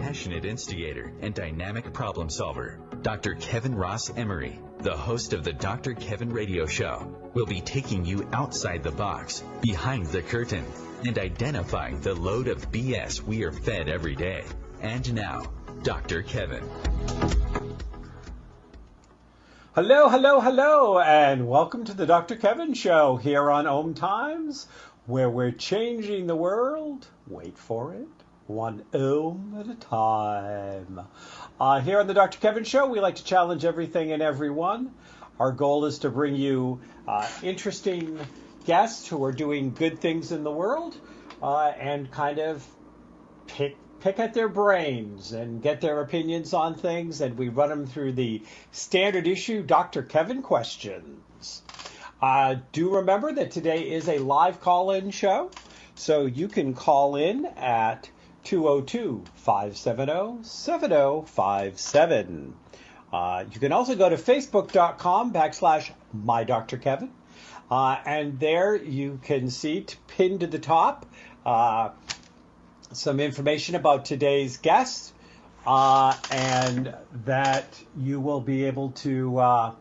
passionate instigator and dynamic problem solver, Dr. Kevin Ross Emery, the host of the Dr. Kevin Radio Show, will be taking you outside the box, behind the curtain, and identifying the load of BS we are fed every day. And now, Dr. Kevin. Hello, hello, hello, and welcome to the Dr. Kevin Show here on OMTimes, where we're changing the world, wait for it, one ohm at a time. Here on the Dr. Kevin Show, we like to challenge everything and everyone. Our goal is to bring you interesting guests who are doing good things in the world and kind of pick at their brains and get their opinions on things, and we run them through the standard issue Dr. Kevin questions. Do remember that today is a live call-in show, so you can call in at 202-570-7057. You can also go to facebook.com/mydrkevin, and there you can see pinned to the top some information about today's guest, and that you will be able to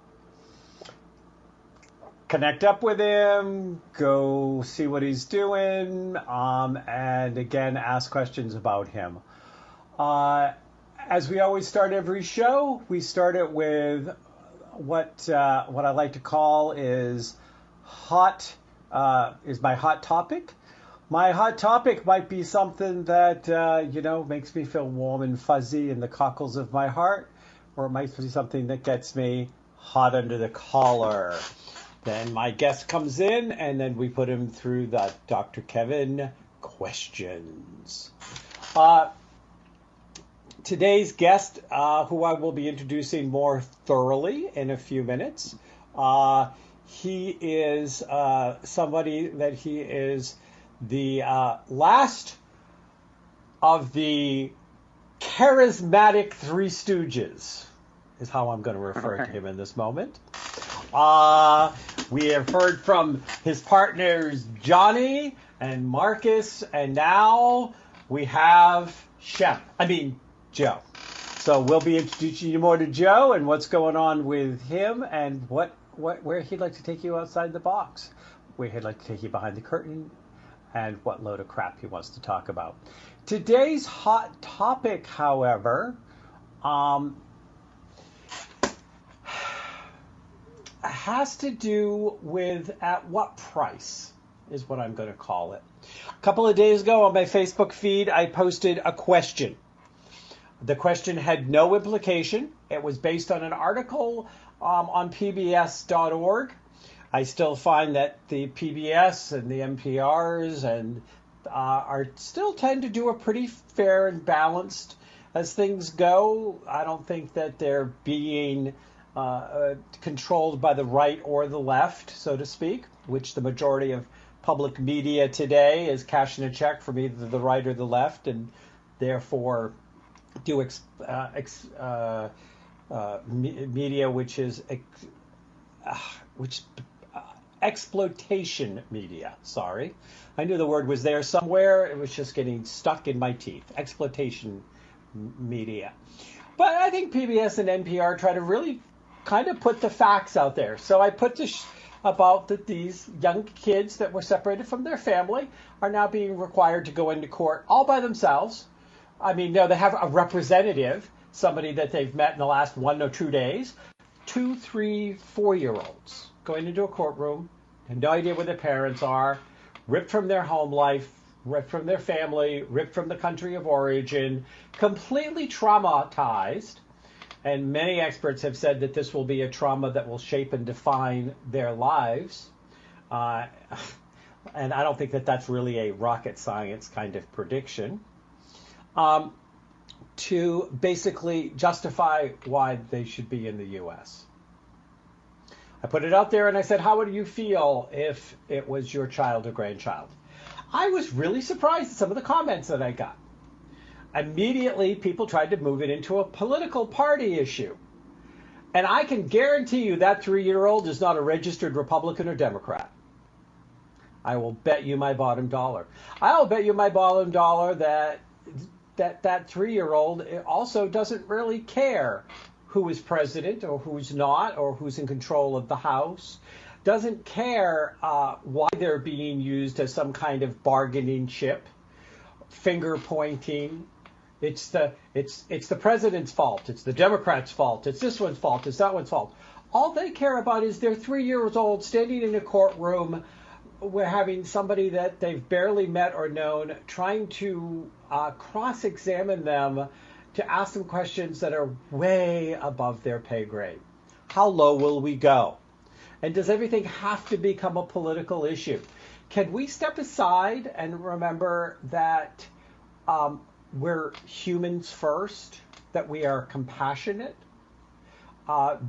connect up with him, go see what he's doing, and again, ask questions about him. As we always start every show, we start it with what I like to call is my hot topic. My hot topic might be something that, makes me feel warm and fuzzy in the cockles of my heart, or it might be something that gets me hot under the collar. Then my guest comes in, and then we put him through the Dr. Kevin questions. Today's guest, who I will be introducing more thoroughly in a few minutes, he is somebody that he is the last of the charismatic Three Stooges, is how I'm going to refer to him in this moment. We have heard from his partners Johnny and Marcus, and now we have Joe. So we'll be introducing you more to Joe and what's going on with him, and where he'd like to take you outside the box, where he'd like to take you behind the curtain, and what load of crap he wants to talk about. Today's hot topic, however, has to do with at what price is what I'm going to call it. A couple of days ago on my Facebook feed, I posted a question. The question had no implication. It was based on an article on PBS.org. I still find that the PBS and the NPRs and are still tend to do a pretty fair and balanced as things go. I don't think that they're being controlled by the right or the left, so to speak, which the majority of public media today is cashing a check from either the right or the left, and therefore do media which is exploitation media. Sorry, I knew the word was there somewhere. It was just getting stuck in my teeth. Exploitation media. But I think PBS and NPR try to really kind of put the facts out there. So I put about that these young kids that were separated from their family are now being required to go into court all by themselves. I mean, no, they have a representative, somebody that they've met in the last 1 or 2 days. 2, 3, 4-year-olds going into a courtroom, have no idea where their parents are, ripped from their home life, ripped from their family, ripped from the country of origin, completely traumatized. And many experts have said that this will be a trauma that will shape and define their lives. And I don't think that that's really a rocket science kind of prediction. To basically justify why they should be in the U.S. I put it out there and I said, how would you feel if it was your child or grandchild? I was really surprised at some of the comments that I got. Immediately, people tried to move it into a political party issue. And I can guarantee you that 3-year-old is not a registered Republican or Democrat. I will bet you my bottom dollar. I will bet you my bottom dollar that that 3-year-old also doesn't really care who is president or who's not or who's in control of the House, doesn't care why they're being used as some kind of bargaining chip, finger pointing. It's the president's fault. It's the Democrats' fault. It's this one's fault. It's that one's fault. All they care about is their 3 years old standing in a courtroom. We're having somebody that they've barely met or known trying to cross-examine them to ask them questions that are way above their pay grade. How low will we go? And does everything have to become a political issue? Can we step aside and remember that we're humans first, that we are compassionate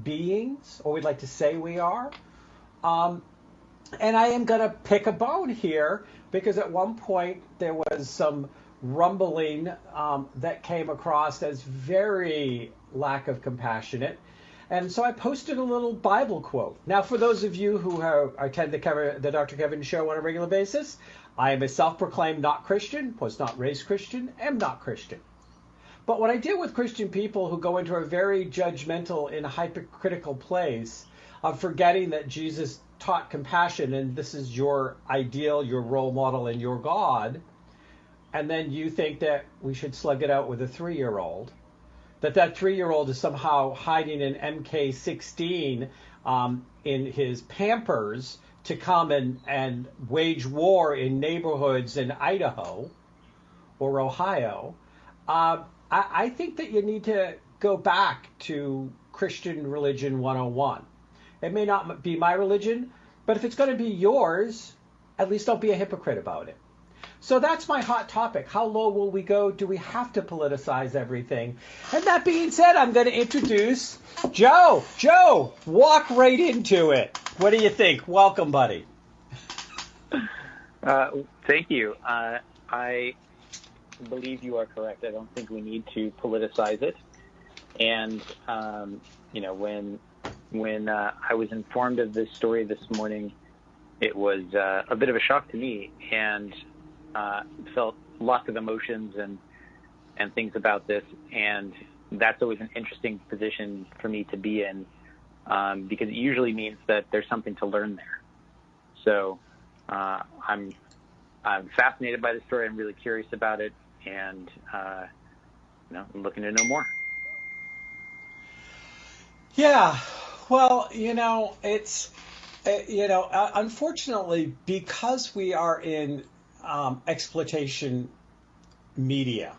beings, or we'd like to say we are? And I am going to pick a bone here because at one point there was some rumbling that came across as very lack of compassionate. And so I posted a little Bible quote. Now, for those of you who attend the Dr. Kevin show on a regular basis, I am a self-proclaimed not Christian, was not raised Christian, am not Christian. But when I deal with Christian people who go into a very judgmental and hypocritical place of forgetting that Jesus taught compassion and this is your ideal, your role model, and your God, and then you think that we should slug it out with a 3-year-old, that 3-year-old is somehow hiding an MK16 in his Pampers to come and wage war in neighborhoods in Idaho or Ohio, I think that you need to go back to Christian Religion 101. It may not be my religion, but if it's going to be yours, at least don't be a hypocrite about it. So that's my hot topic. How low will we go? Do we have to politicize everything? And that being said, I'm going to introduce Joe. Joe, walk right into it. What do you think? Welcome, buddy. Thank you. I believe you are correct. I don't think we need to politicize it. And, when I was informed of this story this morning, it was a bit of a shock to me, and felt lots of emotions and things about this. And that's always an interesting position for me to be in, because it usually means that there's something to learn there. So I'm fascinated by the story. I'm really curious about it, and I'm looking to know more. Yeah, well, it's, unfortunately, because we are in exploitation media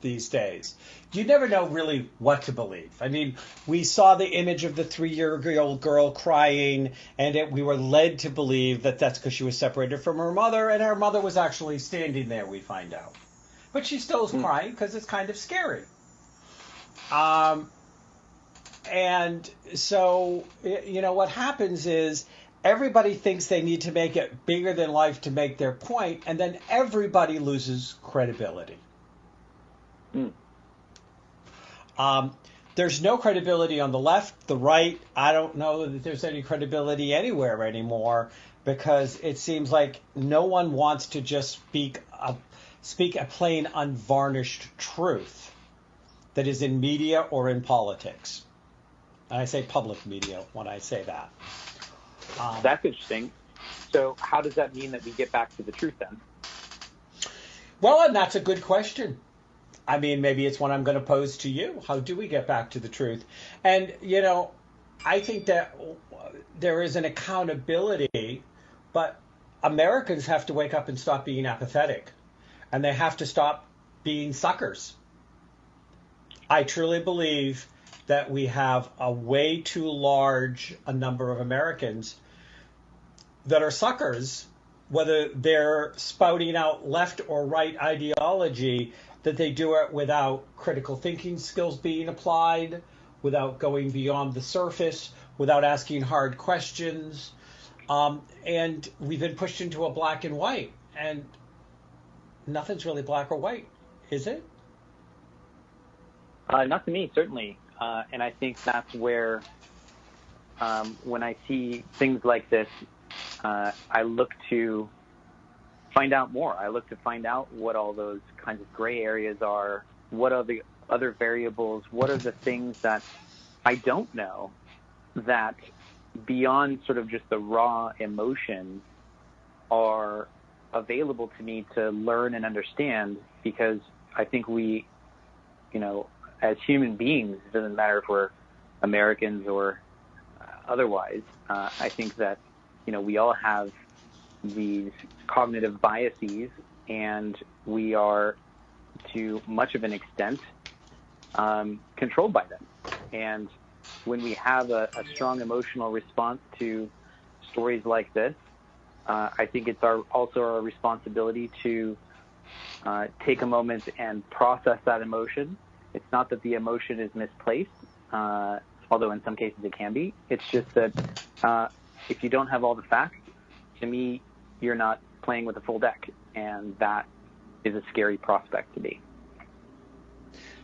these days, you never know really what to believe. I mean, we saw the image of the 3-year-old girl crying, and we were led to believe that that's because she was separated from her mother, and her mother was actually standing there, we find out. But she still is crying because it's kind of scary. And so, what happens is everybody thinks they need to make it bigger than life to make their point, and then everybody loses credibility. There's no credibility on the left, the right. I don't know that there's any credibility anywhere anymore, because it seems like no one wants to just speak a plain, unvarnished truth that is in media or in politics. And I say public media when I say that. That's interesting. So how does that mean that we get back to the truth then? Well, and that's a good question. I mean, maybe it's one I'm going to pose to you. How do we get back to the truth? And, I think that there is an accountability, but Americans have to wake up and stop being apathetic. And they have to stop being suckers. I truly believe that we have a way too large a number of Americans that are suckers, whether they're spouting out left or right ideology, that they do it without critical thinking skills being applied, without going beyond the surface, without asking hard questions. And we've been pushed into a black and white, and nothing's really black or white, is it? Not to me, certainly. And I think that's where, when I see things like this, I look to find out more. I look to find out what all those kinds of gray areas are. What are the other variables? What are the things that I don't know that beyond sort of just the raw emotion are available to me to learn and understand? Because I think we, as human beings, it doesn't matter if we're Americans or otherwise, I think that, we all have these cognitive biases, and we are, to much of an extent, controlled by them. And when we have a strong emotional response to stories like this, I think it's also our responsibility to take a moment and process that emotion. It's not that the emotion is misplaced, although in some cases it can be. It's just that if you don't have all the facts, to me, you're not playing with a full deck, and that is a scary prospect to me.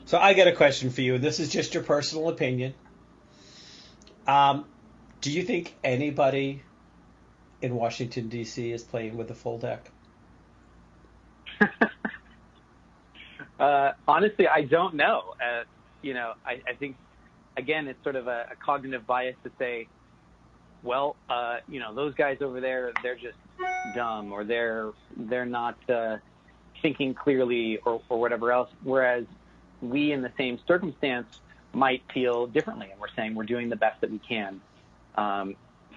So I got a question for you, and this is just your personal opinion. Do you think anybody in Washington, D.C. is playing with a full deck? Honestly, I don't know. I think, again, it's sort of a cognitive bias to say, well, those guys over there, they're just dumb, or they're not thinking clearly, or whatever else. Whereas we, in the same circumstance, might feel differently, and we're saying we're doing the best that we can.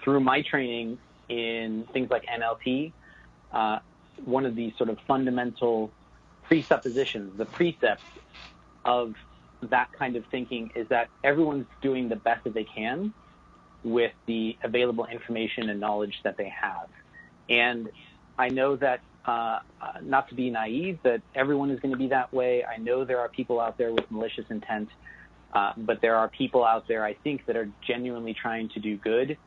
Through my training in things like NLP, one of the sort of fundamental presuppositions, the precepts of that kind of thinking, is that everyone's doing the best that they can with the available information and knowledge that they have. And I know that, not to be naive, that everyone is going to be that way. I know there are people out there with malicious intent, but there are people out there, I think, that are genuinely trying to do good,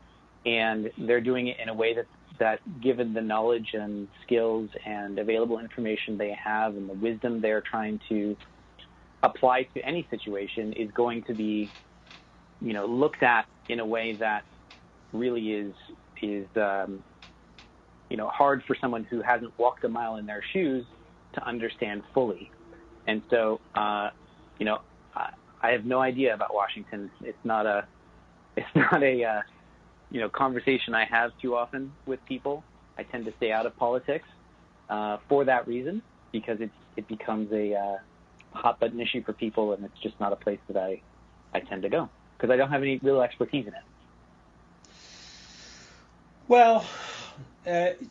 and they're doing it in a way that given the knowledge and skills and available information they have and the wisdom they're trying to apply to any situation, is going to be, looked at in a way that really is hard for someone who hasn't walked a mile in their shoes to understand fully. And so, I have no idea about Washington. It's not a conversation I have too often with people. I tend to stay out of politics for that reason, because it becomes a hot button issue for people, and it's just not a place that I tend to go, because I don't have any real expertise in it. Well,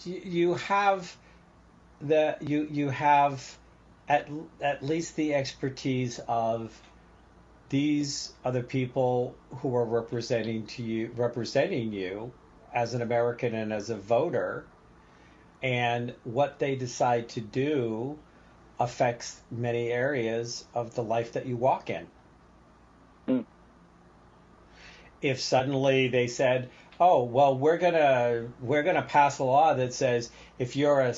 you have at least the expertise of these other people who are representing you as an American and as a voter, and what they decide to do affects many areas of the life that you walk in. Mm. If suddenly they said, "Oh, well, we're gonna pass a law that says if you're a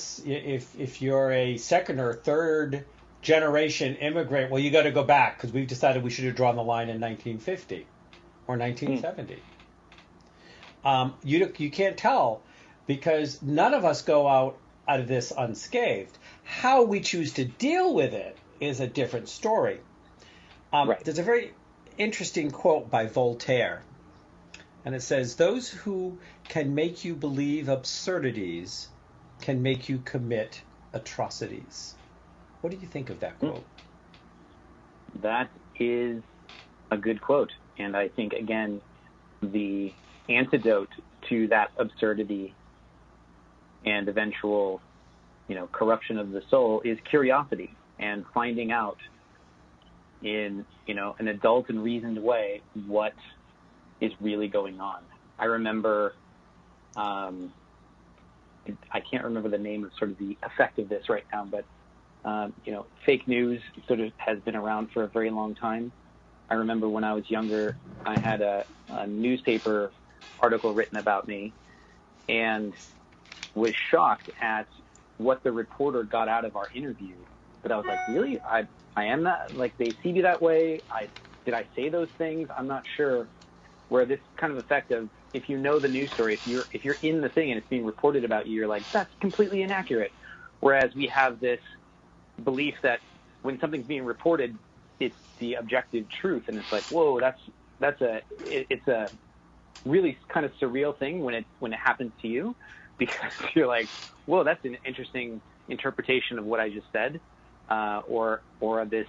second or third generation immigrant, well, you got to go back because we've decided we should have drawn the line in 1950 or 1970." You can't tell, because none of us go out of this unscathed. How we choose to deal with it is a different story. Right. There's a very interesting quote by Voltaire, and it says, "Those who can make you believe absurdities can make you commit atrocities." What do you think of that quote? That is a good quote. And I think, again, the antidote to that absurdity and eventual, corruption of the soul is curiosity, and finding out in, an adult and reasoned way what is really going on. I remember, I can't remember the name of sort of the effect of this right now, but fake news sort of has been around for a very long time. I remember when I was younger, I had a newspaper article written about me, and was shocked at what the reporter got out of our interview. But I was like, really? I am that, like, they see me that way? Did I say those things? I'm not sure. Where this kind of effect of, if you know the news story, if you're in the thing and it's being reported about you, you're like, that's completely inaccurate. Whereas we have this belief that when something's being reported, it's the objective truth, and it's like, whoa, it's a really kind of surreal thing when it happens to you, because you're like, whoa, that's an interesting interpretation of what I just said, or this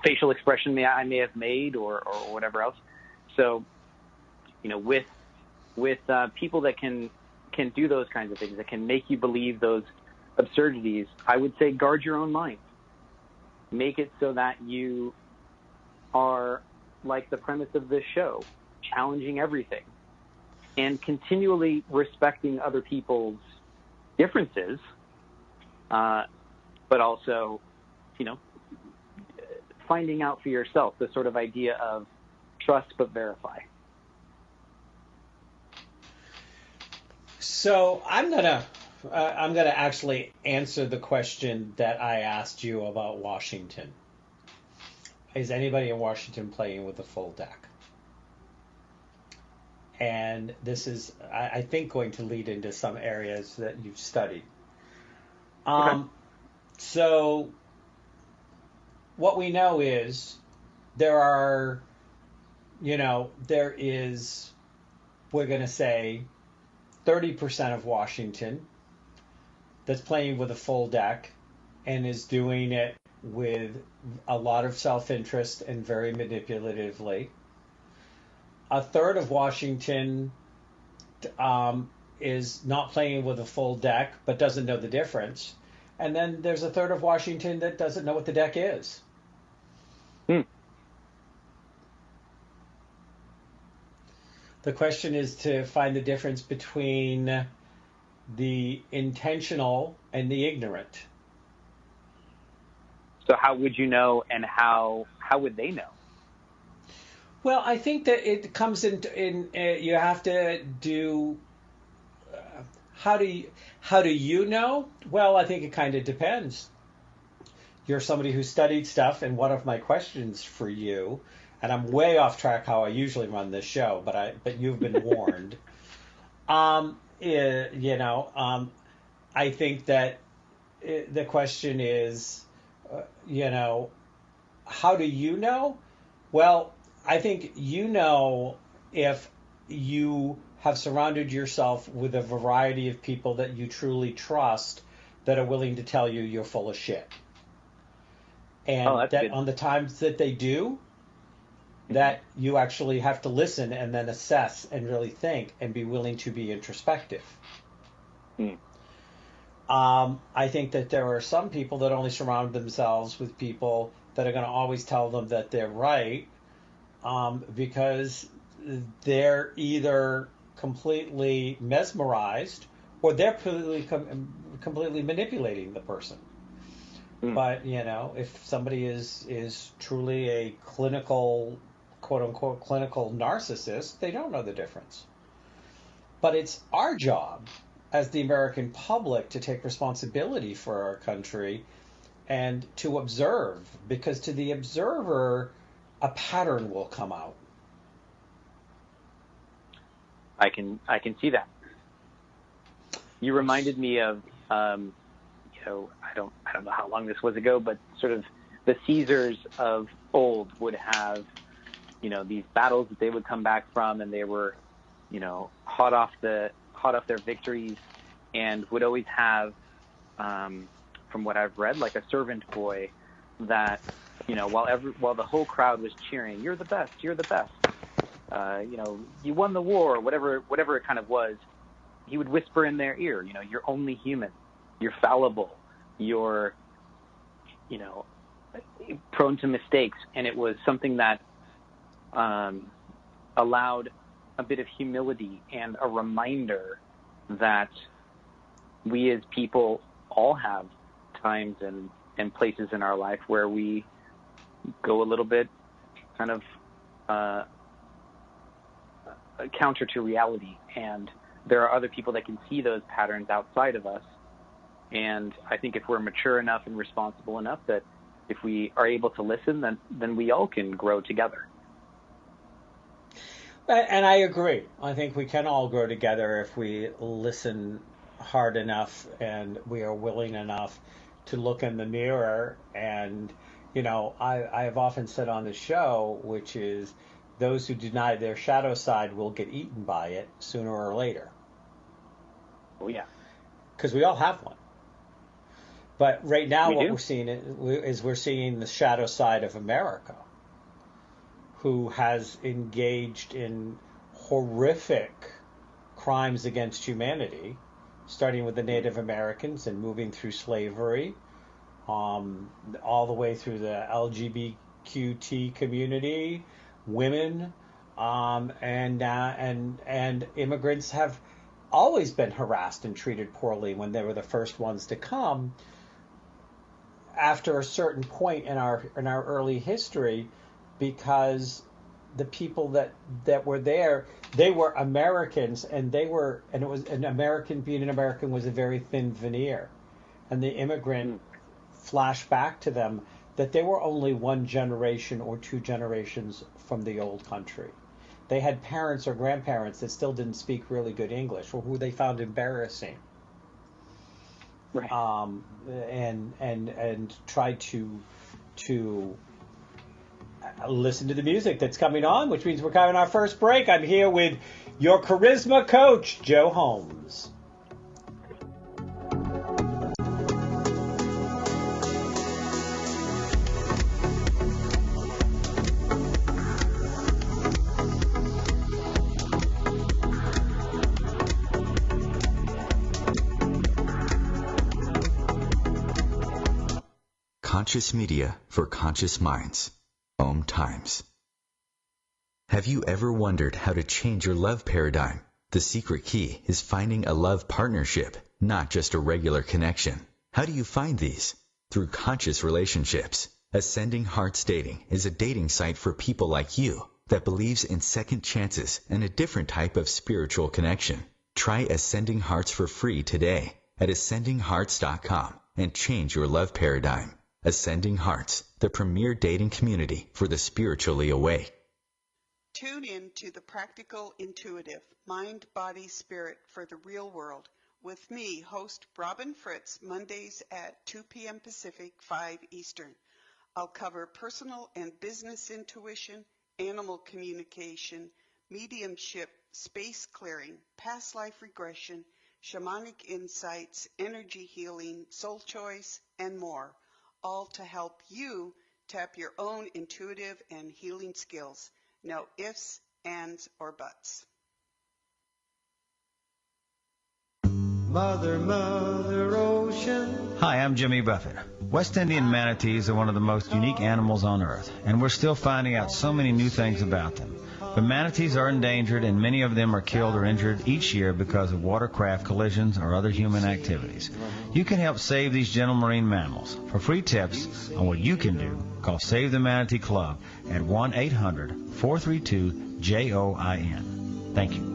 facial expression I may have made, or whatever else. So, with people that can do those kinds of things, that can make you believe those absurdities, I would say guard your own mind. Make it so that you are like the premise of this show, challenging everything and continually respecting other people's differences, but also, finding out for yourself the sort of idea of trust but verify. So I'm gonna actually answer the question that I asked you about Washington. Is anybody in Washington playing with a full deck? And this is, I think, going to lead into some areas that you've studied. Okay. So what we know is there is, we're going to say, 30% of Washington that's playing with a full deck and is doing it with a lot of self-interest and very manipulatively. A third of Washington is not playing with a full deck but doesn't know the difference. And then there's a third of Washington that doesn't know what the deck is. The question is to find the difference between the intentional and the ignorant. So how would you know, and how would they know? Well, I think that it comes in you have to do, how do you know? Well, I think it kind of depends. You're somebody who studied stuff, and one of my questions for you, and I'm way off track how I usually run this show, but you've been warned. I think that the question is, how do you know? Well, I think if you have surrounded yourself with a variety of people that you truly trust that are willing to tell you you're full of shit. And that on the times that they do, that you actually have to listen and then assess and really think and be willing to be introspective. I think that there are some people that only surround themselves with people that are going to always tell them that they're right, because they're either completely mesmerized or they're completely manipulating the person. But, if somebody is truly a clinical, quote-unquote, clinical narcissist, they don't know the difference. But it's our job as the American public to take responsibility for our country and to observe, because to the observer, a pattern will come out. I can see that. You reminded me of, I don't know how long this was ago, but sort of the Caesars of old would have, these battles that they would come back from, and they were, hot off their victories, and would always have, from what I've read, like a servant boy that, while the whole crowd was cheering, "You're the best, you're the best," you won the war, whatever it kind of was, he would whisper in their ear, "You're only human, you're fallible, you're, prone to mistakes." And it was something that allowed a bit of humility and a reminder that we as people all have times and places in our life where we go a little bit kind of counter to reality, and there are other people that can see those patterns outside of us. And I think if we're mature enough and responsible enough, that if we are able to listen, then we all can grow together. And I agree. I think we can all grow together if we listen hard enough and we are willing enough to look in the mirror. And, I have often said on the show, which is those who deny their shadow side will get eaten by it sooner or later. Oh, yeah. Because we all have one. But right now We what do. we're seeing is we're seeing the shadow side of America, who has engaged in horrific crimes against humanity, starting with the Native Americans and moving through slavery, all the way through the LGBTQT community, women, and immigrants have always been harassed and treated poorly when they were the first ones to come. After a certain point in our early history, because the people that were there, they were Americans, and it was an American. Being an American was a very thin veneer, and the immigrant flashed back to them that they were only one generation or two generations from the old country. They had parents or grandparents that still didn't speak really good English, or who they found embarrassing. Right. And try to listen to the music that's coming on, which means we're having our first break. I'm here with your charisma coach, Joe Holmes. Conscious media for conscious minds. OMTimes. Have you ever wondered how to change your love paradigm? The secret key is finding a love partnership, not just a regular connection. How do you find these? Through conscious relationships. Ascending Hearts Dating is a dating site for people like you that believes in second chances and a different type of spiritual connection. Try Ascending Hearts for free today at ascendinghearts.com and change your love paradigm. Ascending Hearts, the premier dating community for the spiritually awake. Tune in to The Practical Intuitive, Mind, Body, Spirit for the Real World with me, host Robin Fritz, Mondays at 2 p.m. Pacific, 5 Eastern. I'll cover personal and business intuition, animal communication, mediumship, space clearing, past life regression, shamanic insights, energy healing, soul choice, and more, all to help you tap your own intuitive and healing skills. No ifs, ands, or buts. Mother, Mother Ocean. Hi, I'm Jimmy Buffett. West Indian manatees are one of the most unique animals on Earth, and we're still finding out so many new things about them. But manatees are endangered, and many of them are killed or injured each year because of watercraft collisions or other human activities. You can help save these gentle marine mammals. For free tips on what you can do, call Save the Manatee Club at 1-800-432-JOIN. Thank you.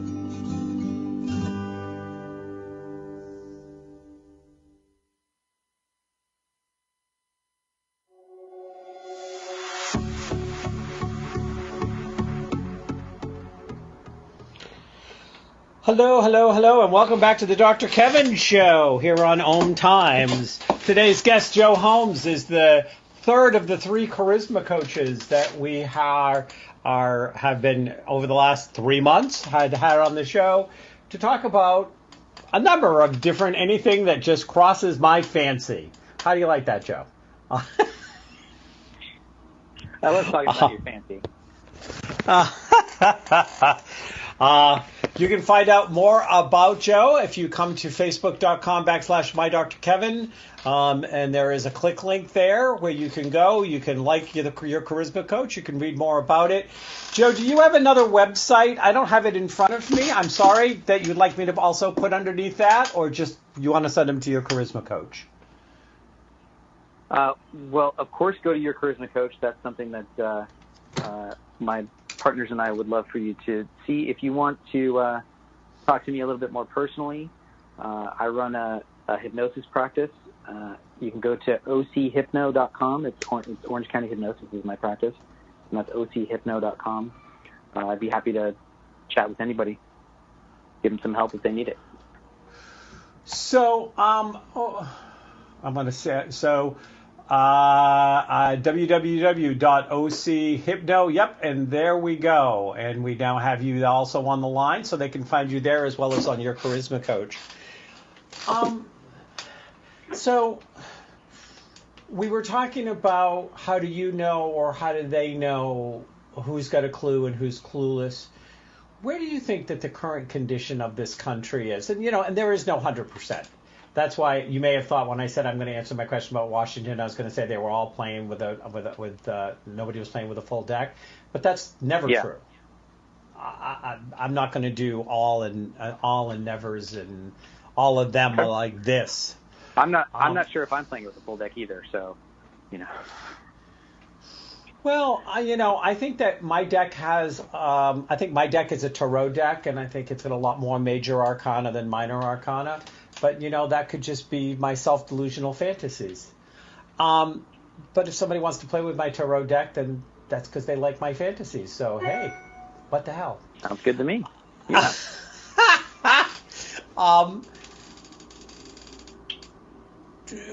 Hello, hello, hello, and welcome back to the Dr. Kevin Show here on OMTimes. Today's guest, Joe Holmes, is the third of the three charisma coaches that we have been over the last 3 months had on the show to talk about a number of different anything that just crosses my fancy. How do you like that, Joe? I love talking about your fancy. You can find out more about Joe if you come to facebook.com/mydrkevin. And there is a click link there where you can go. You can like your charisma coach. You can read more about it. Joe, do you have another website? I don't have it in front of me. I'm sorry that you'd like me to also put underneath that, or just you want to send them to your charisma coach? Well, of course, go to your charisma coach. That's something that my partners and I would love for you to see. If you want to talk to me a little bit more personally, I run a hypnosis practice. You can go to ochypno.com. It's Orange County Hypnosis is my practice, and that's ochypno.com. I'd be happy to chat with anybody, give them some help if they need it. So, I'm going to say, so, www.ochypno, yep, and there we go. And we now have you also on the line, so they can find you there as well as on your Charisma Coach. So, we were talking about how do you know or how do they know who's got a clue and who's clueless. Where do you think that the current condition of this country is? And, and there is no 100%. That's why you may have thought when I said I'm going to answer my question about Washington, I was going to say they were all playing with nobody was playing with a full deck, but that's never true. I'm not going to do all and nevers and all of them like this. I'm not sure if I'm playing with a full deck either. So, Well, I think that my deck has. I think my deck is a tarot deck, and I think it's got a lot more major arcana than minor arcana. But, that could just be my self-delusional fantasies. But if somebody wants to play with my tarot deck, then that's because they like my fantasies. So, hey, what the hell? Sounds good to me. Yeah.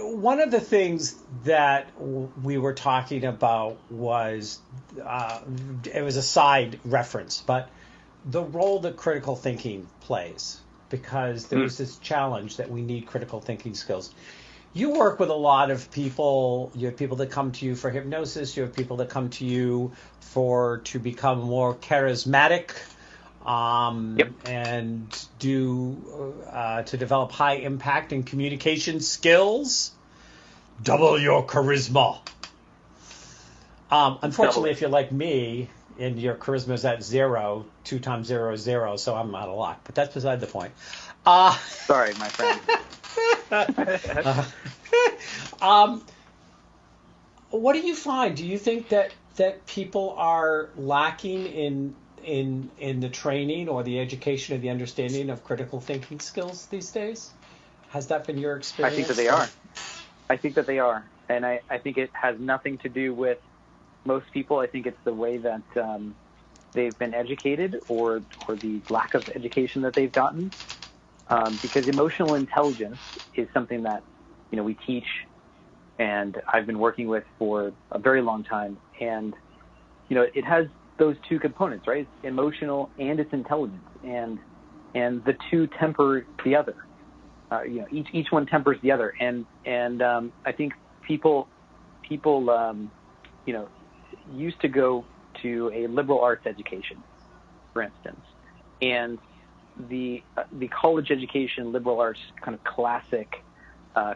One of the things that we were talking about was, it was a side reference, but the role that critical thinking plays. Because there's this challenge that we need critical thinking skills. You work with a lot of people. You have people that come to you for hypnosis. You have people that come to you to become more charismatic, and to develop high impact and communication skills. Double your charisma. Unfortunately, if you're like me, and your charisma is at 0, 2 times 0 is 0, so I'm out of luck. But that's beside the point. Sorry, my friend. What do you find? Do you think that people are lacking in the training or the education or the understanding of critical thinking skills these days? Has that been your experience? I think that they are. And I think it has nothing to do with most people. I think it's the way that they've been educated or the lack of education that they've gotten. Because emotional intelligence is something that, we teach and I've been working with for a very long time. And, it has those two components, right? It's emotional and it's intelligence. And the two temper the other. Each one tempers the other. And I think people used to go to a liberal arts education, for instance, and the college education, liberal arts kind of classic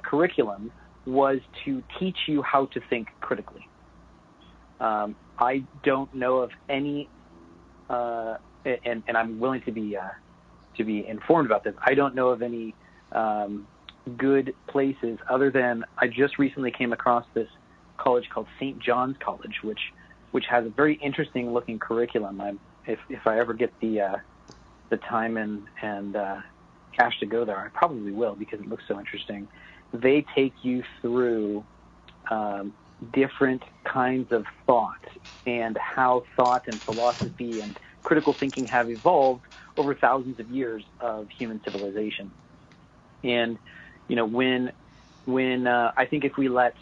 curriculum was to teach you how to think critically. I don't know of any, and I'm willing to be informed about this. I don't know of any good places other than I just recently came across this college called St. John's College, which has a very interesting looking curriculum. If I ever get the time and cash to go there, I probably will because it looks so interesting. They take you through different kinds of thought and how thought and philosophy and critical thinking have evolved over thousands of years of human civilization. And when I think if we let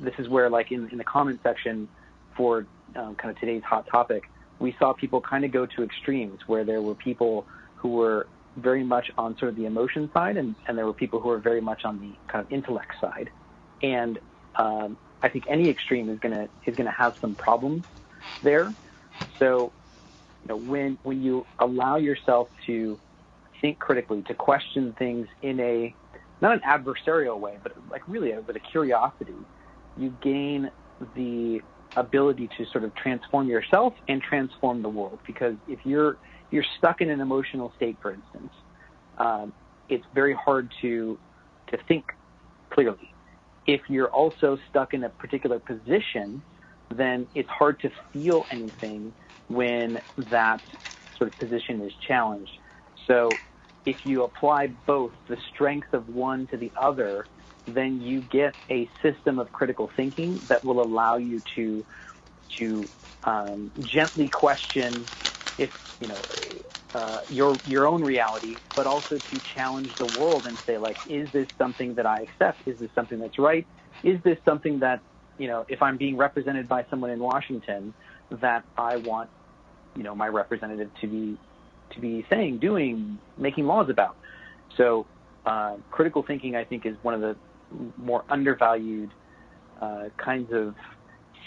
this is where, like in the comment section for kind of today's hot topic, we saw people kind of go to extremes where there were people who were very much on sort of the emotion side, and there were people who were very much on the kind of intellect side. And I think any extreme is gonna have some problems there. So when you allow yourself to think critically, to question things in a not an adversarial way, but like really with a curiosity, you gain the ability to sort of transform yourself and transform the world. Because if you're stuck in an emotional state, for instance, it's very hard to think clearly. If you're also stuck in a particular position, then it's hard to feel anything when that sort of position is challenged. So if you apply both the strength of one to the other, then you get a system of critical thinking that will allow you to gently question if your own reality, but also to challenge the world and say, like, is this something that I accept? Is this something that's right? Is this something that, if I'm being represented by someone in Washington, that I want, my representative to be saying, doing, making laws about? So critical thinking, I think, is one of the more undervalued kinds of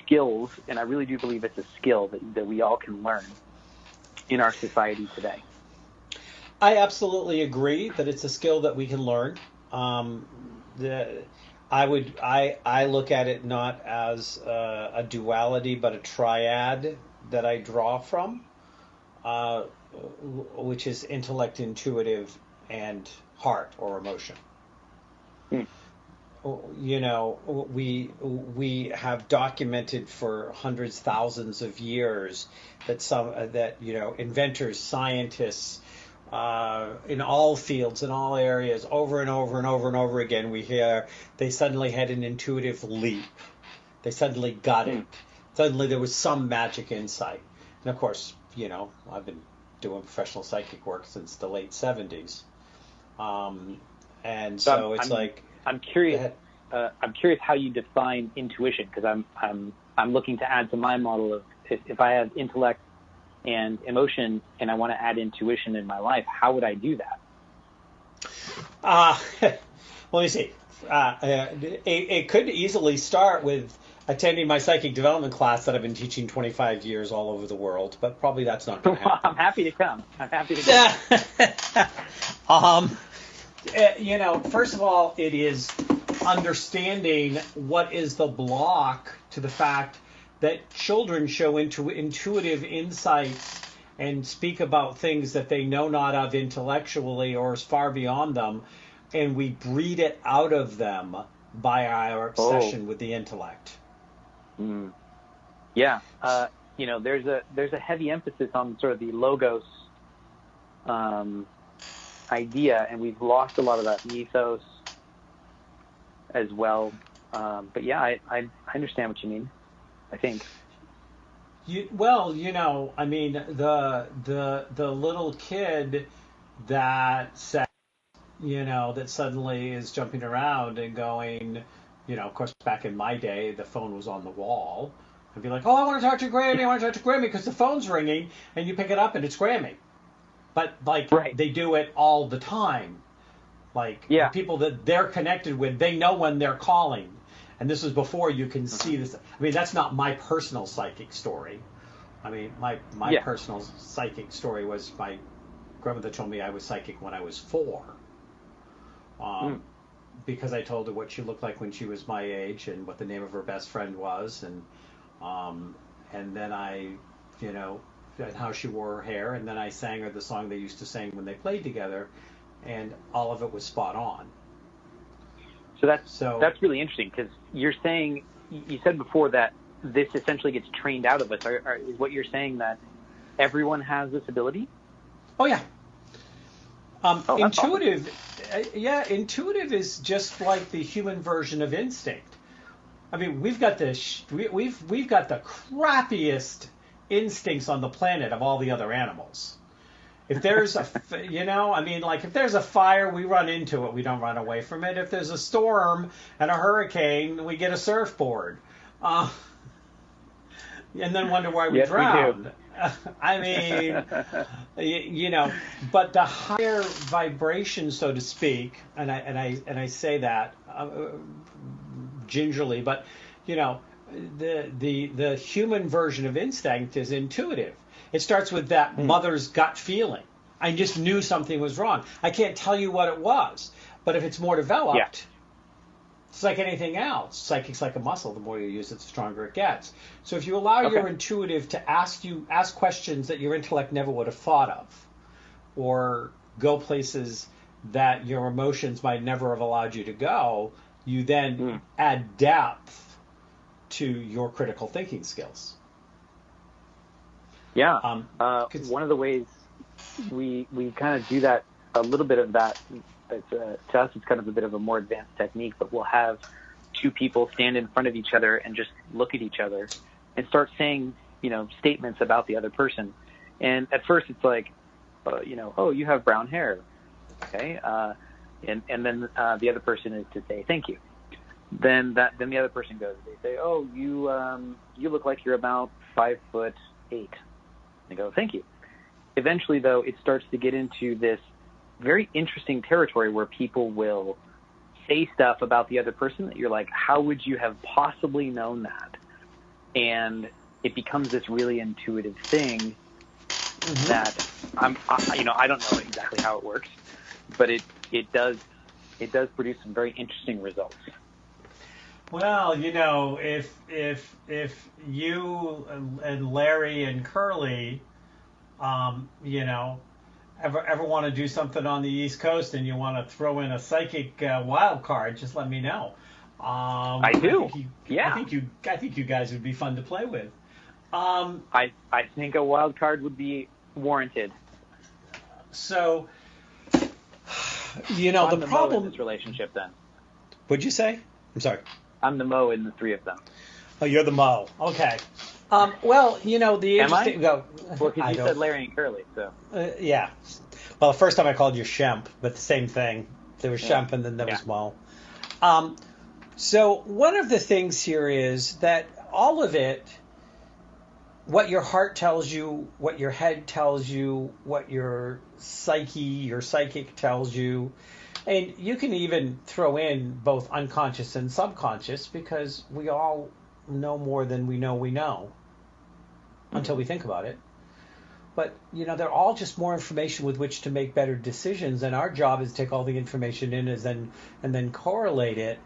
skills, and I really do believe it's a skill that we all can learn in our society today. I absolutely agree that it's a skill that we can learn. I look at it not as a duality, but a triad that I draw from, which is intellect, intuitive, and heart or emotion. We have documented for hundreds, thousands of years that inventors, scientists, in all fields, in all areas, over and over and over and over again, we hear they suddenly had an intuitive leap. They suddenly got it. Suddenly there was some magic insight. And of course, I've been doing professional psychic work since the late 70s. And so it's I'm curious. I'm curious how you define intuition, because I'm looking to add to my model of if I have intellect and emotion and I want to add intuition in my life, how would I do that? Let me see. It could easily start with attending my psychic development class that I've been teaching 25 years all over the world, but probably that's not going to happen. I'm happy to come. First of all, it is understanding what is the block to the fact that children show intuitive insights and speak about things that they know not of intellectually or is far beyond them, and we breed it out of them by our obsession with the intellect. Yeah. There's a heavy emphasis on sort of the logos idea, and we've lost a lot of that mythos as well. But yeah, I understand what you mean, I think. The little kid that said, that suddenly is jumping around and going, of course, back in my day, the phone was on the wall. I'd be like, oh, I want to talk to Grammy, because the phone's ringing, and you pick it up and it's Grammy. But, They do it all the time. The people that they're connected with, they know when they're calling. And this was before you can see this. I mean, that's not my personal psychic story. I mean, my personal psychic story was my grandmother told me I was psychic when I was 4. Because I told her what she looked like when she was my age and what the name of her best friend was. And then I, and how she wore her hair. And then I sang her the song they used to sing when they played together. And all of it was spot on. So that's really interesting, because you're saying, you said before that this essentially gets trained out of us. Is what you're saying that everyone has this ability? Oh, yeah. Intuitive, awesome. Intuitive is just like the human version of instinct. I mean, we've got the crappiest instincts on the planet of all the other animals. If there's if there's a fire, we run into it. We don't run away from it. If there's a storm and a hurricane, we get a surfboard. And then wonder why we drowned. I mean, but the higher vibration, so to speak, and I say that gingerly, but the human version of instinct is intuitive. It starts with that mother's gut feeling. I just knew something was wrong. I can't tell you what it was, but if it's more developed, it's like anything else. Psychic's like a muscle. The more you use it, the stronger it gets. So if you allow your intuitive to ask questions that your intellect never would have thought of, or go places that your emotions might never have allowed you to go, you then add depth to your critical thinking skills. Yeah. One of the ways we kind of do that, a little bit of that, to us it's kind of a bit of a more advanced technique, but we'll have two people stand in front of each other and just look at each other and start saying, statements about the other person. And at first it's like, oh, you have brown hair. Okay. And then the other person is to say, thank you. Then the other person goes, they say, oh, you look like you're about 5'8". They go, thank you. Eventually, though, it starts to get into this very interesting territory where people will say stuff about the other person that you're like, how would you have possibly known that? And it becomes this really intuitive thing that I don't know exactly how it works, but it does produce some very interesting results. Well, if you and Larry and Curly, ever want to do something on the East Coast and you want to throw in a psychic wild card, just let me know. I do. I think you guys would be fun to play with. I think a wild card would be warranted. So, I'm the problem in this relationship. Then, what'd you say? I'm sorry. I'm the Mo in the three of them. Oh, you're the Mo. Okay. Well, the interesting. Am I? Well, because you said Larry and Curly, so. Yeah. Well, the first time I called you Shemp, but the same thing. There was Shemp and then there was Mo. So one of the things here is that all of it, what your heart tells you, what your head tells you, what your psychic tells you, and you can even throw in both unconscious and subconscious because we all know more than we know until we think about it. But, they're all just more information with which to make better decisions, and our job is to take all the information in and then correlate it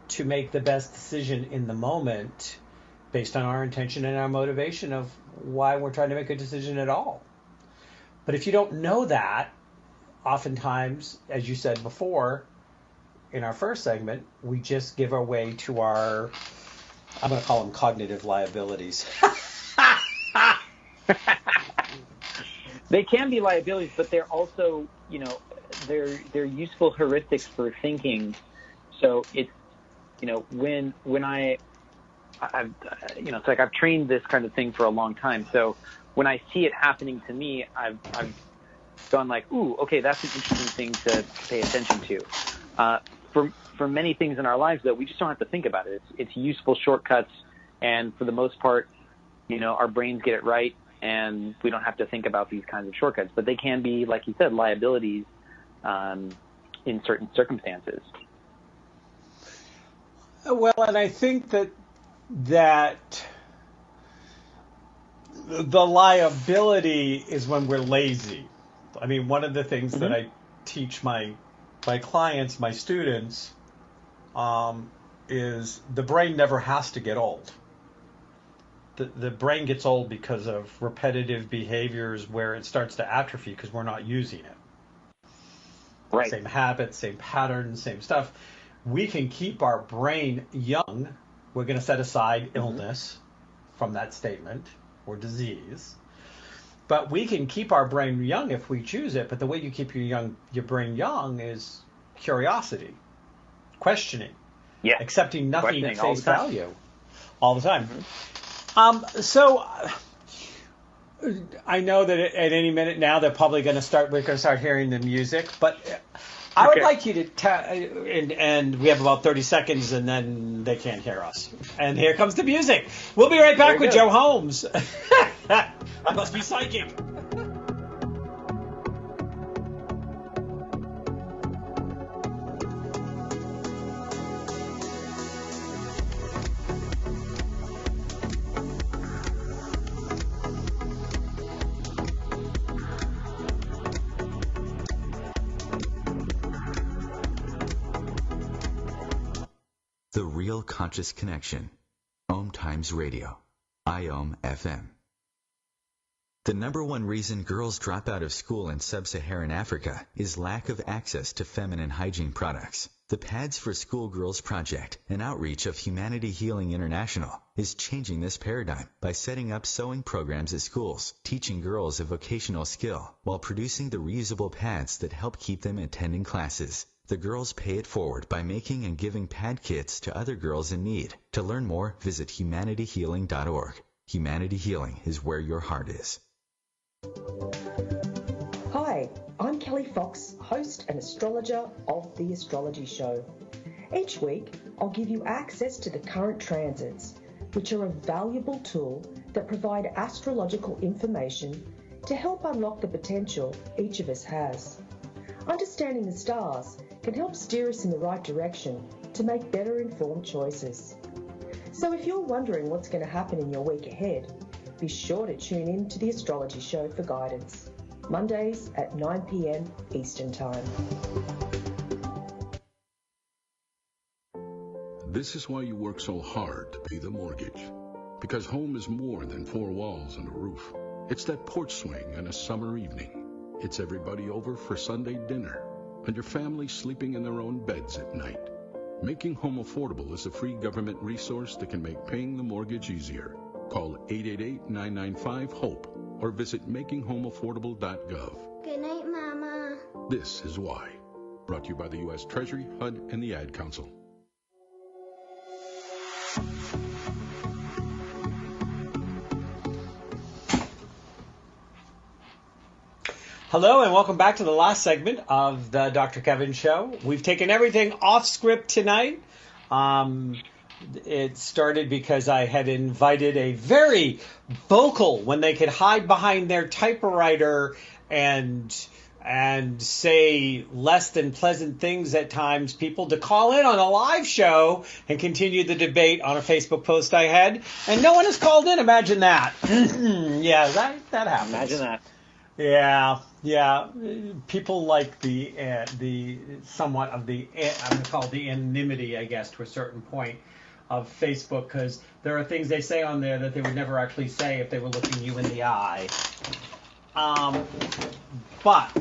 to make the best decision in the moment based on our intention and our motivation of why we're trying to make a decision at all. But if you don't know that, oftentimes, as you said before, in our first segment, we just give away to our, I'm going to call them cognitive liabilities. They can be liabilities, but they're also, they're useful heuristics for thinking. So it's, when it's like I've trained this kind of thing for a long time. So when I see it happening to me, I've gone like, ooh, okay, that's an interesting thing to pay attention to. For many things in our lives, though, we just don't have to think about it. It's useful shortcuts, and for the most part, our brains get it right, and we don't have to think about these kinds of shortcuts. But they can be, like you said, liabilities in certain circumstances. Well, and I think that the liability is when we're lazy. I mean, one of the things that I teach my clients, my students, is the brain never has to get old. The brain gets old because of repetitive behaviors where it starts to atrophy because we're not using it. Right. Same habits, same patterns, same stuff. We can keep our brain young. We're going to set aside illness from that statement or disease. But we can keep our brain young if we choose it. But the way you keep your brain young is curiosity, questioning, accepting nothing at face value all the time. So I know that at any minute now we're going to start hearing the music, but I would like you to and we have about 30 seconds and then they can't hear us. And here comes the music. We'll be right back with Joe Holmes. I must be psychic. The Real Conscious Connection. OMTimes Radio. IOM FM. The number one reason girls drop out of school in sub-Saharan Africa is lack of access to feminine hygiene products. The Pads for Schoolgirls Project, an outreach of Humanity Healing International, is changing this paradigm by setting up sewing programs at schools, teaching girls a vocational skill, while producing the reusable pads that help keep them attending classes. The girls pay it forward by making and giving pad kits to other girls in need. To learn more, visit humanityhealing.org. Humanity Healing is where your heart is. Hi, Kelly Fox, host and astrologer of The Astrology Show. Each week, I'll give you access to the current transits, which are a valuable tool that provide astrological information to help unlock the potential each of us has. Understanding the stars can help steer us in the right direction to make better informed choices. So if you're wondering what's going to happen in your week ahead, be sure to tune in to The Astrology Show for guidance. Mondays at 9 p.m. Eastern Time. This is why you work so hard to pay the mortgage. Because home is more than four walls and a roof. It's that porch swing on a summer evening. It's everybody over for Sunday dinner. And your family sleeping in their own beds at night. Making Home Affordable is a free government resource that can make paying the mortgage easier. Call 888-995-HOPE or visit makinghomeaffordable.gov. Good night, Mama. This is why. Brought to you by the U.S. Treasury, HUD, and the Ad Council. Hello and welcome back to the last segment of the Dr. Kevin Show. We've taken everything off script tonight. It started because I had invited a very vocal, when they could hide behind their typewriter and say less than pleasant things at times, people to call in on a live show and continue the debate on a Facebook post I had. And no one has called in. Imagine that. Yeah, that happens. Imagine that. Yeah. People like the somewhat of the, I'm going to call it the anonymity, I guess, to a certain point of Facebook, because there are things they say on there that they would never actually say if they were looking you in the eye. But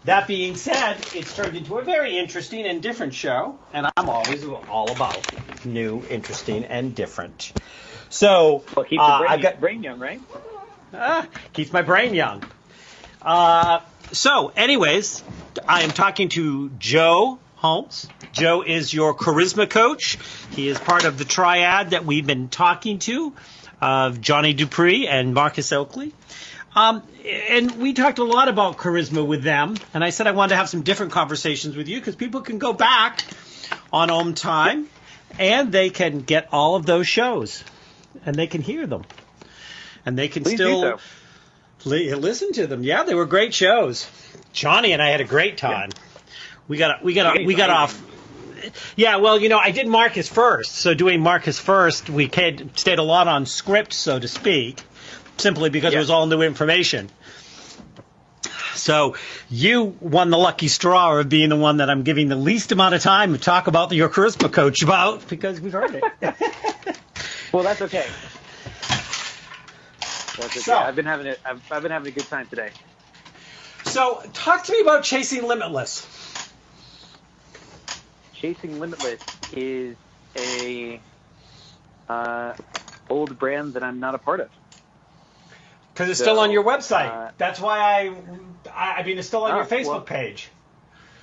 that being said, it's turned into a very interesting and different show, and I'm always all about new, interesting, and different. So, well, keeps the brain young, right? Keeps my brain young. So, anyways, I am talking to Joe Holmes. Joe is your charisma coach. He is part of the triad that we've been talking to, of Johnny Dupree and Marcus Oakley. And we talked a lot about charisma with them, and I said I wanted to have some different conversations with you because people can go back on OMTime and they can get all of those shows and they can hear them and they can still listen to them. Yeah, they were great shows. Johnny and I had a great time. Yeah. We got off. Yeah, well, I did Marcus first. So doing Marcus first, we stayed a lot on script, so to speak, simply because it was all new information. So you won the lucky straw of being the one that I'm giving the least amount of time to talk about your charisma coach about, because we've heard it. Well, that's okay. So, I've been having a good time today. So talk to me about Chasing Limitless. Chasing Limitless is a old brand that I'm not a part of. Because it's still on your website. That's why I mean, it's still on your Facebook page.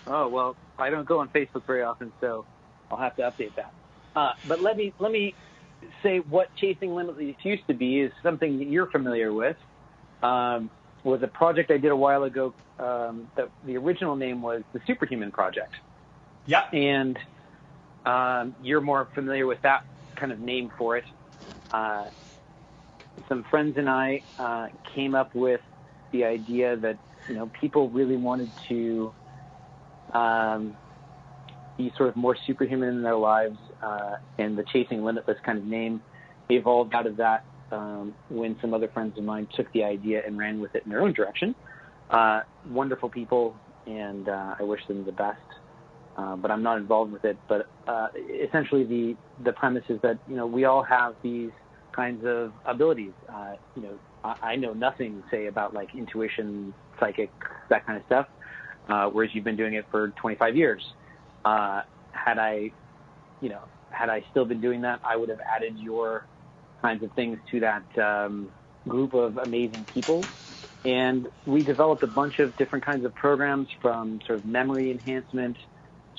Oh, well, I don't go on Facebook very often, so I'll have to update that. But let me say what Chasing Limitless used to be is something that you're familiar with. Was a project I did a while ago. That the original name was the Superhuman Project. Yeah. And you're more familiar with that kind of name for it. Some friends and I came up with the idea that people really wanted to be sort of more superhuman in their lives, and the Chasing Limitless kind of name evolved out of that when some other friends of mine took the idea and ran with it in their own direction. Wonderful people, and I wish them the best, but I'm not involved with it. But essentially the premise is that we all have these kinds of abilities. I know nothing, say, about like intuition, psychic, that kind of stuff, whereas you've been doing it for 25 years. Had I still been doing that, I would have added your kinds of things to that group of amazing people. And we developed a bunch of different kinds of programs, from sort of memory enhancement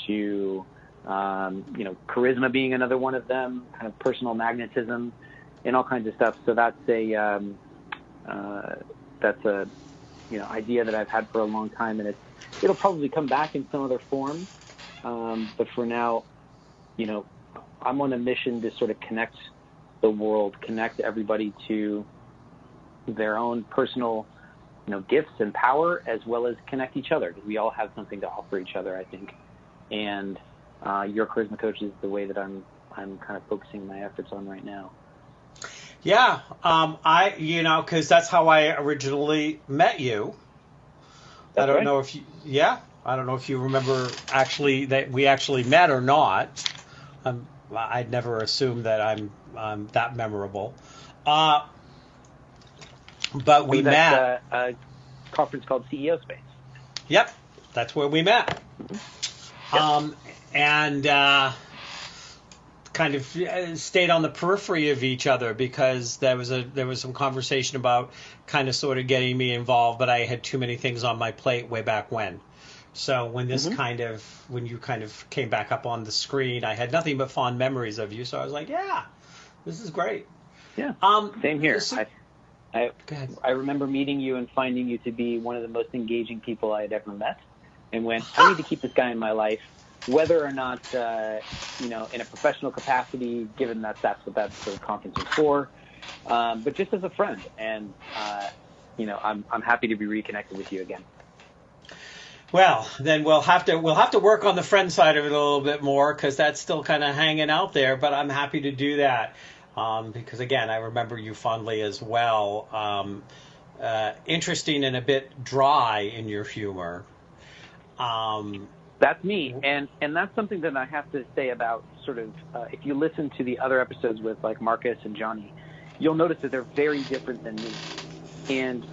to, charisma being another one of them, kind of personal magnetism, and all kinds of stuff. So that's a idea that I've had for a long time, and it's it'll probably come back in some other form. But for now, I'm on a mission to sort of connect the world, connect everybody to their own personal, gifts and power, as well as connect each other, because we all have something to offer each other, I think. And your charisma coach is the way that I'm kind of focusing my efforts on right now. Yeah, because that's how I originally met you. That's I don't right. know if you, I don't know if you remember actually that we actually met or not. I'd never assumed that I'm that memorable. But we met at a conference called CEO Space. Yep, that's where we met. Yep. And kind of stayed on the periphery of each other because there was some conversation about kind of sort of getting me involved, but I had too many things on my plate way back when. So when this when you kind of came back up on the screen, I had nothing but fond memories of you. So I was like, yeah, this is great. Yeah. Same here. I remember meeting you and finding you to be one of the most engaging people I had ever met, and went, I need to keep this guy in my life, whether or not, in a professional capacity, given that that's what that sort of conference is for, but just as a friend. And, I'm happy to be reconnected with you again. Well, then we'll have to work on the friend side of it a little bit more, because that's still kind of hanging out there. But I'm happy to do that because, again, I remember you fondly as well. Interesting and a bit dry in your humor. That's me, and that's something that I have to say about sort of if you listen to the other episodes with like Marcus and Johnny, you'll notice that they're very different than me. And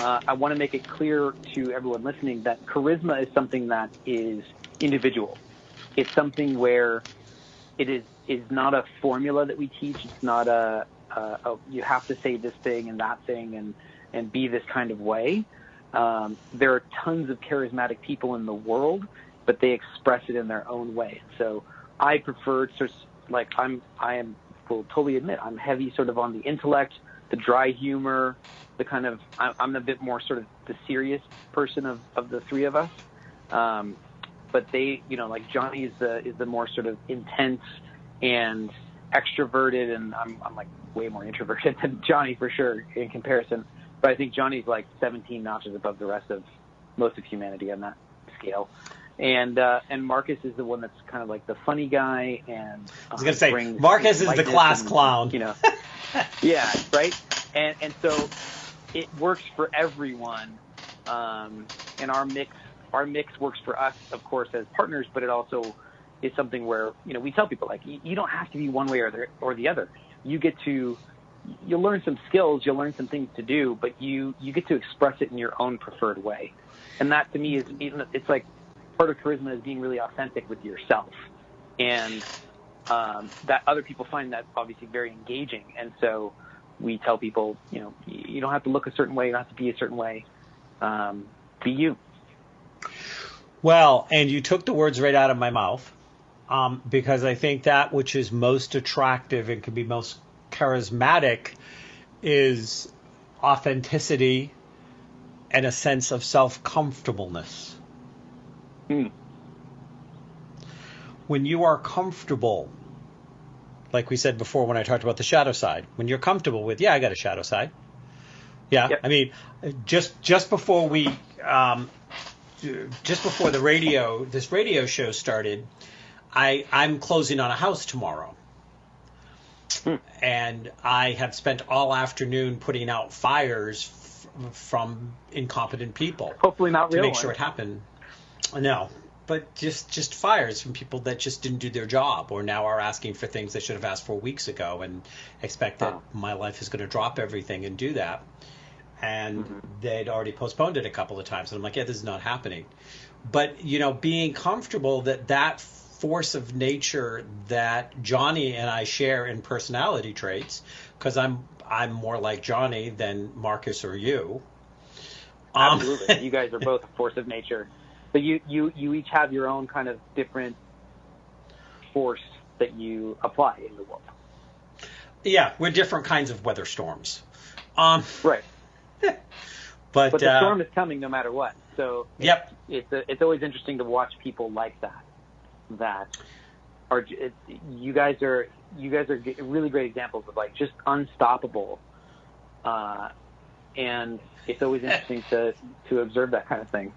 I want to make it clear to everyone listening that charisma is something that is individual. It's something where it is not a formula that we teach. It's not a you have to say this thing and that thing and be this kind of way. There are tons of charismatic people in the world, but they express it in their own way. So I prefer will totally admit I'm heavy sort of on the intellect, the dry humor, the kind of, I'm a bit more sort of the serious person of the three of us. But they, like Johnny is the more sort of intense and extroverted, and I'm like way more introverted than Johnny for sure in comparison. But I think Johnny's like 17 notches above the rest of most of humanity on that scale. And Marcus is the one that's kind of like the funny guy. And I was going to say, Marcus is the class clown. Yeah, right? And so it works for everyone. And our mix works for us, of course, as partners, but it also is something where, we tell people, like, you don't have to be one way or the other. You'll learn some skills, you'll learn some things to do, but you get to express it in your own preferred way. And that to me it's like part of charisma is being really authentic with yourself. And that other people find that obviously very engaging. And so we tell people, you don't have to look a certain way, you don't have to be a certain way. Be you. Well, and you took the words right out of my mouth, because I think that which is most attractive and can be most charismatic is authenticity and a sense of self-comfortableness. When you are comfortable, like we said before when I talked about the shadow side, when you're comfortable with, I got a shadow side. Yeah, yep. I mean, just before this radio show started, I'm closing on a house tomorrow. And I have spent all afternoon putting out fires from incompetent people. Hopefully not real to make sure it happened. No, but just fires from people that just didn't do their job, or now are asking for things they should have asked for weeks ago, and expect that my life is going to drop everything and do that. And they'd already postponed it a couple of times, and I'm like, this is not happening. But being comfortable that force of nature that Johnny and I share in personality traits, because I'm more like Johnny than Marcus or you. Absolutely. You guys are both a force of nature. But you each have your own kind of different force that you apply in the world. Yeah, we're different kinds of weather storms. Right. But the storm is coming no matter what. So Yep. It's always interesting to watch people like that are you guys are really great examples of like just unstoppable, and it's always interesting to observe that kind of thing.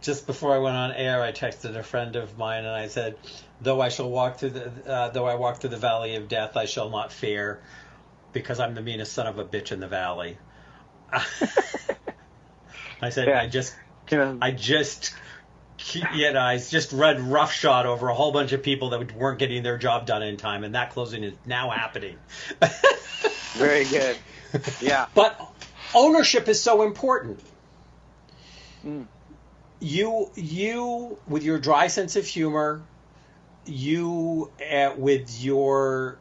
Just before I went on air, I texted a friend of mine and I said, though I walk through the valley of death, I shall not fear, because I'm the meanest son of a bitch in the valley. I said, Yeah. I just read roughshod over a whole bunch of people that weren't getting their job done in time, and that closing is now happening. Very good. Yeah. But ownership is so important. Mm. You with your dry sense of humor, you with your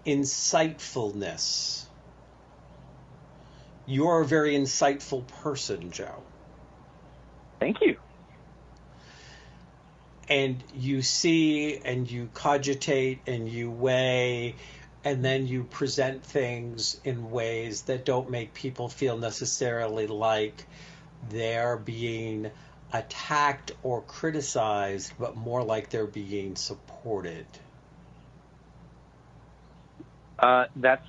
insightfulness. You're a very insightful person, Joe. Thank you. And you see and you cogitate and you weigh, and then you present things in ways that don't make people feel necessarily like they're being attacked or criticized, but more like they're being supported. That's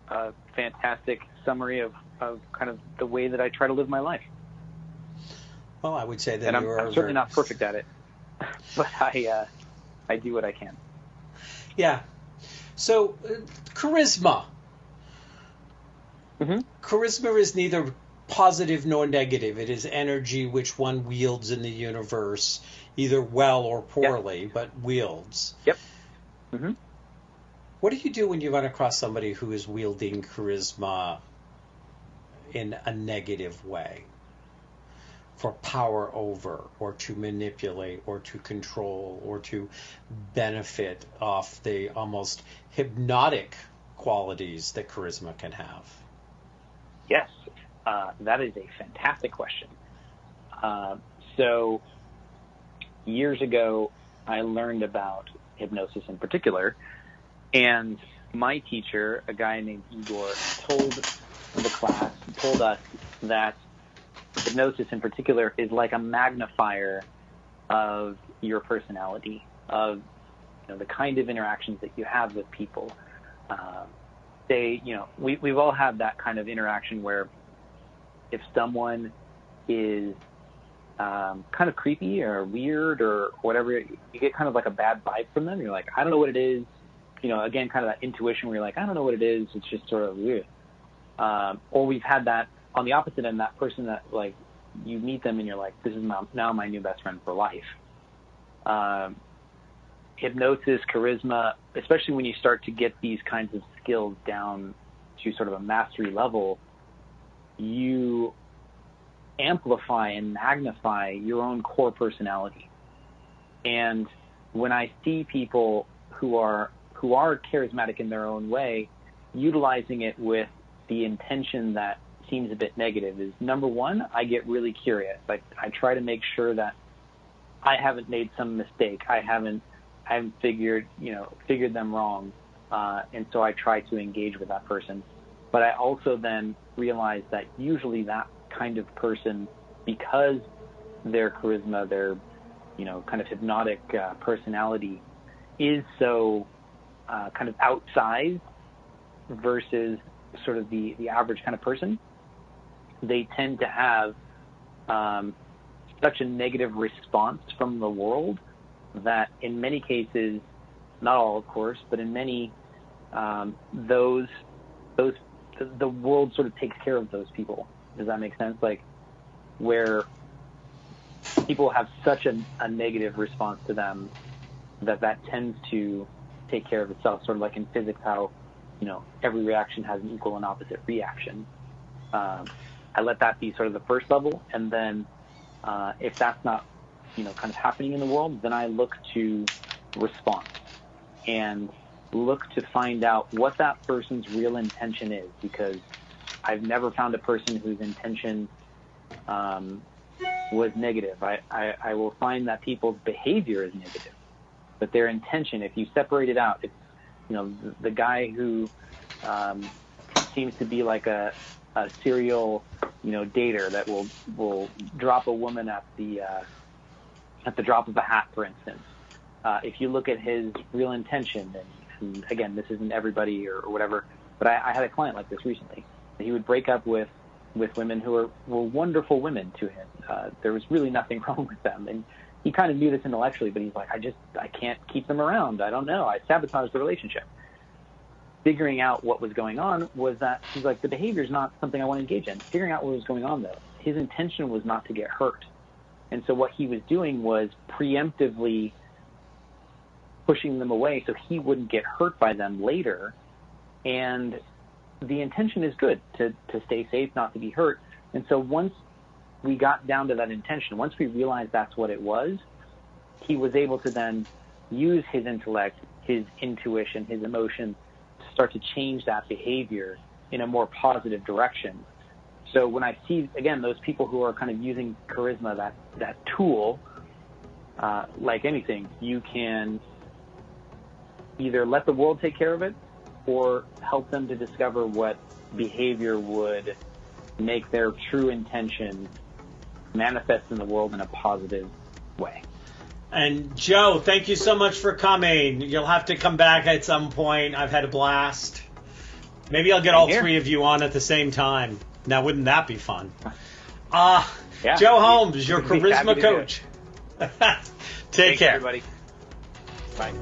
a fantastic summary of kind of the way that I try to live my life. Well, I would say that and I'm certainly not perfect at it, but I do what I can. Yeah. So, charisma. Mm-hmm. Charisma is neither positive nor negative. It is energy which one wields in the universe, either well or poorly, Yep. but wields. Yep. Mm-hmm. What do you do when you run across somebody who is wielding charisma in a negative way? For power over, or to manipulate, or to control, or to benefit off the almost hypnotic qualities that charisma can have? Yes, that is a fantastic question. So years ago, I learned about hypnosis in particular, and my teacher, a guy named Igor, told us that hypnosis in particular is like a magnifier of your personality, of the kind of interactions that you have with people. We've all had that kind of interaction where if someone is kind of creepy or weird or whatever, you get kind of like a bad vibe from them. You're like, I don't know what it is. Again, kind of that intuition where you're like, I don't know what it is. It's just sort of weird. Or we've had that on the opposite end, that person that like you meet them and you're like, this is now my new best friend for life. Hypnosis, charisma, especially when you start to get these kinds of skills down to sort of a mastery level, you amplify and magnify your own core personality. And when I see people who are charismatic in their own way, utilizing it with the intention that seems a bit negative is, number one, I get really curious. Like, I try to make sure that I haven't made some mistake. I haven't figured them wrong. And so I try to engage with that person. But I also then realize that usually that kind of person, because their charisma, their, kind of hypnotic personality is so kind of outsized versus sort of the average kind of person, they tend to have such a negative response from the world that in many cases, not all of course, but in many, the world sort of takes care of those people. Does that make sense? Like, where people have such a negative response to them that tends to take care of itself, sort of like in physics, how every reaction has an equal and opposite reaction. I let that be sort of the first level, and then if that's not kind of happening in the world, then I look to response and look to find out what that person's real intention is, because I've never found a person whose intention was negative. I will find that people's behavior is negative, but their intention, if you separate it out, it's the guy who seems to be like a serial dater that will drop a woman at the drop of a hat, for instance. If you look at his real intention, and again, this isn't everybody or whatever, but I had a client like this recently. He would break up with women who were wonderful women to him. There was really nothing wrong with them, and he kind of knew this intellectually, but he's like, I can't keep them around. I don't know. I sabotaged the relationship. Figuring out what was going on was that he's like, the behavior is not something I want to engage in. Figuring out what was going on, though, his intention was not to get hurt. And so what he was doing was preemptively pushing them away so he wouldn't get hurt by them later. And the intention is good, to stay safe, not to be hurt. And so once we got down to that intention, once we realized that's what it was, he was able to then use his intellect, his intuition, his emotion, to start to change that behavior in a more positive direction. So when I see, again, those people who are kind of using charisma, that tool, like anything, you can either let the world take care of it or help them to discover what behavior would make their true intention manifest in the world in a positive way. And Joe, thank you so much for coming. You'll have to come back at some point. I've had a blast. Maybe I'll get all three of you on at the same time. Now, wouldn't that be fun? Yeah, Joe Holmes, your charisma coach. Take care. Everybody. Bye.